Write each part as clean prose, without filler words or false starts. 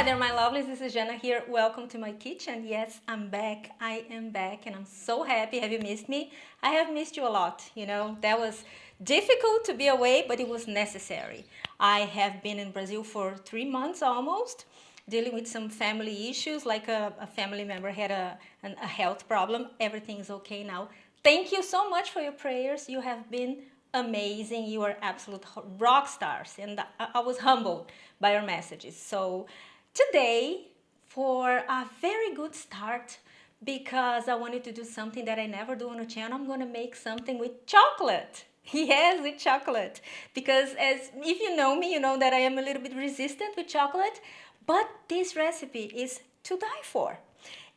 Hi there, my lovelies. This is Jana here. Welcome to my kitchen. Yes, I'm back. I am back and I'm so happy. Have you missed me? I have missed you a lot. That was difficult to be away, but it was necessary. I have been in Brazil for 3 months almost, dealing with some family issues, like a family member had a health problem. Everything is okay now. Thank you so much for your prayers. You have been amazing. You are absolute rock stars, and I was humbled by your messages. So today, for a very good start, because I wanted to do something that I never do on the channel, I'm going to make something with chocolate. Yes, with chocolate. Because as if you know me, you know that I am a little bit resistant with chocolate, but this recipe is to die for.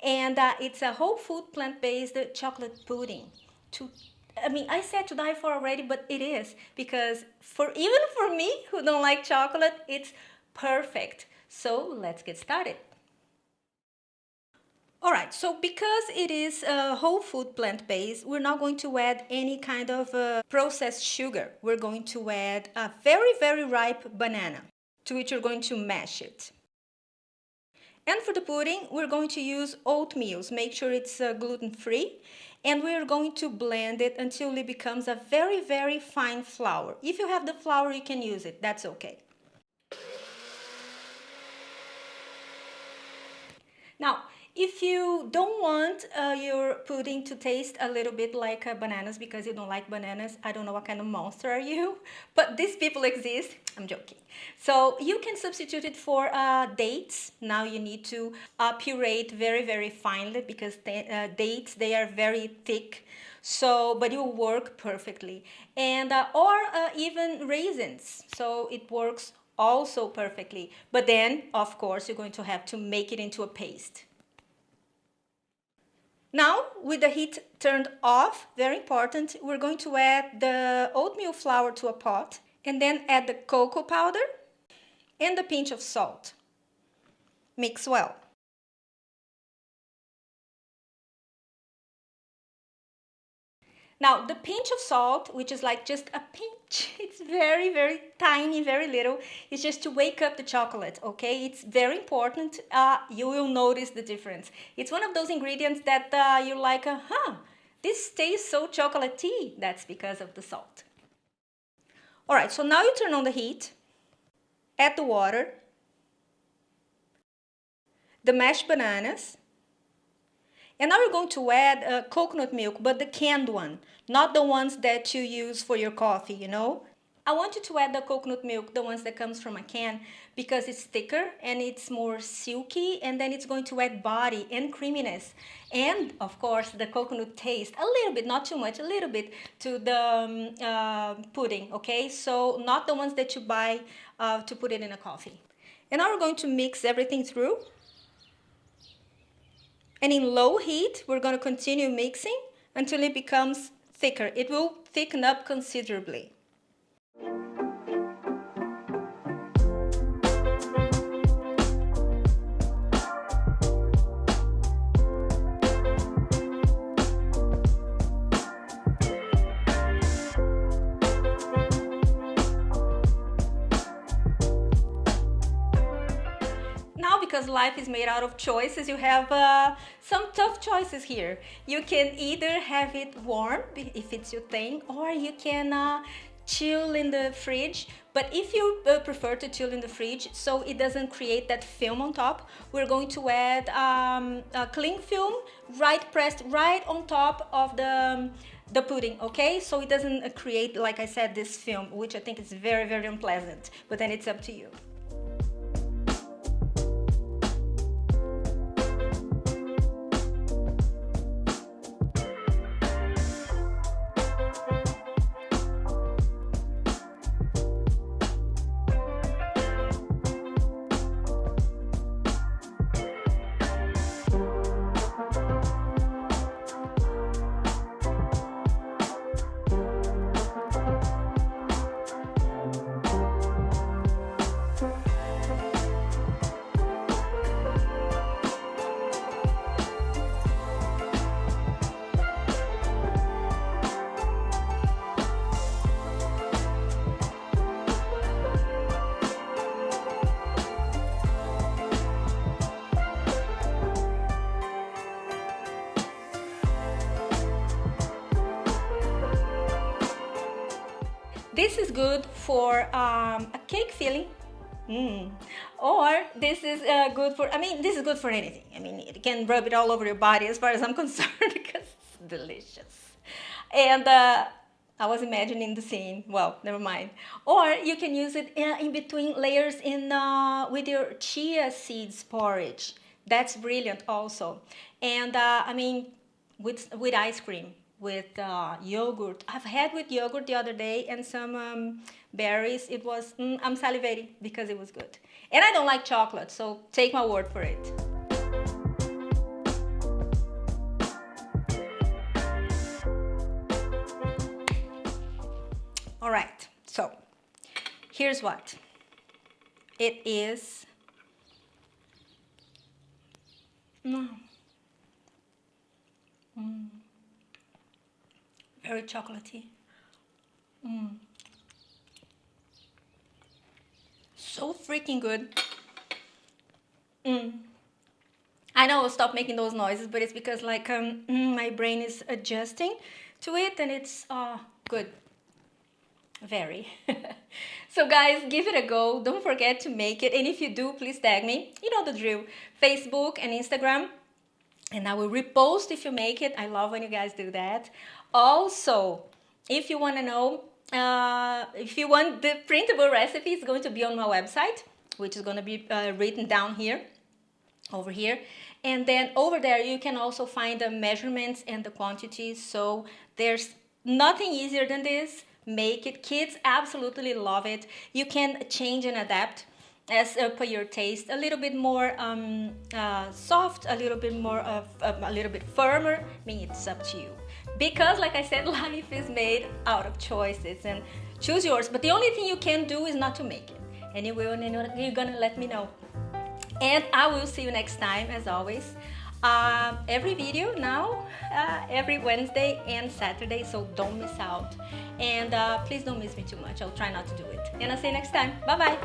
And it's a whole food plant-based chocolate pudding. I said to die for already, but it is, because even for me who don't like chocolate, it's perfect. So let's get started. Alright, so because it is a whole food plant-based, we're not going to add any kind of processed sugar. We're going to add a very, very ripe banana, to which you're going to mash it. And for the pudding, we're going to use oatmeal. Make sure it's gluten-free. And we're going to blend it until it becomes a very, very fine flour. If you have the flour, you can use it. That's okay. Now, if you don't want your pudding to taste a little bit like bananas because you don't like bananas, I don't know what kind of monster are you, but these people exist. I'm joking. So you can substitute it for dates. Now you need to puree it very, very finely because dates, they are very thick. So, but it will work perfectly. And or even raisins. So it works also perfectly. But then, of course, you're going to have to make it into a paste. Now, with the heat turned off, very important, we're going to add the oatmeal flour to a pot and then add the cocoa powder and a pinch of salt. Mix well. Now, the pinch of salt, which is like just a pinch, it's very, very tiny, very little, it's just to wake up the chocolate, okay? It's very important. You will notice the difference. It's one of those ingredients that you're like, this tastes so chocolatey. That's because of the salt. All right, so now you turn on the heat, add the water, the mashed bananas, and now we're going to add coconut milk, but the canned one, not the ones that you use for your coffee, you know. I want you to add the coconut milk, the ones that comes from a can, because it's thicker and it's more silky, and then it's going to add body and creaminess. And, of course, the coconut taste, a little bit, not too much, a little bit to the pudding, okay? So not the ones that you buy to put it in a coffee. And now we're going to mix everything through. And in low heat, we're going to continue mixing until it becomes thicker. It will thicken up considerably. Because life is made out of choices, you have some tough choices here. You can either have it warm, if it's your thing, or you can chill in the fridge. But if you prefer to chill in the fridge so it doesn't create that film on top, we're going to add a cling film pressed right on top of the pudding, okay? So it doesn't create, like I said, this film, which I think is very, very unpleasant. But then it's up to you. This is good for a cake filling. Or this is good for, I mean, this is good for anything. I mean, you can rub it all over your body as far as I'm concerned because it's delicious. And I was imagining the scene. Well, never mind. Or you can use it in between layers in with your chia seeds porridge. That's brilliant also. And I mean, with ice cream, with yogurt. I've had with yogurt the other day and some berries. It was, I'm salivating because it was good. And I don't like chocolate, so take my word for it. All right, so here's what. It is very chocolatey. So freaking good. I know I'll stop making those noises, but it's because like my brain is adjusting to it, and it's good. Very. So guys, give it a go. Don't forget to make it, and if you do, please tag me. You know the drill. Facebook and Instagram, and I will repost if you make it. I love when you guys do that. Also, if you want to know, if you want the printable recipe, it's going to be on my website, which is going to be written down here, over here. And then over there, you can also find the measurements and the quantities. So there's nothing easier than this. Make it. Kids absolutely love it. You can change and adapt as per your taste. A little bit more soft, a little bit more a little bit firmer. I mean, it's up to you. Because like I said, life is made out of choices, and choose yours. But the only thing you can do is not to make it. And you're gonna let me know. And I will see you next time, as always. Every video now, every Wednesday and Saturday, so don't miss out. And please don't miss me too much. I'll try not to do it. And I'll see you next time. Bye-bye.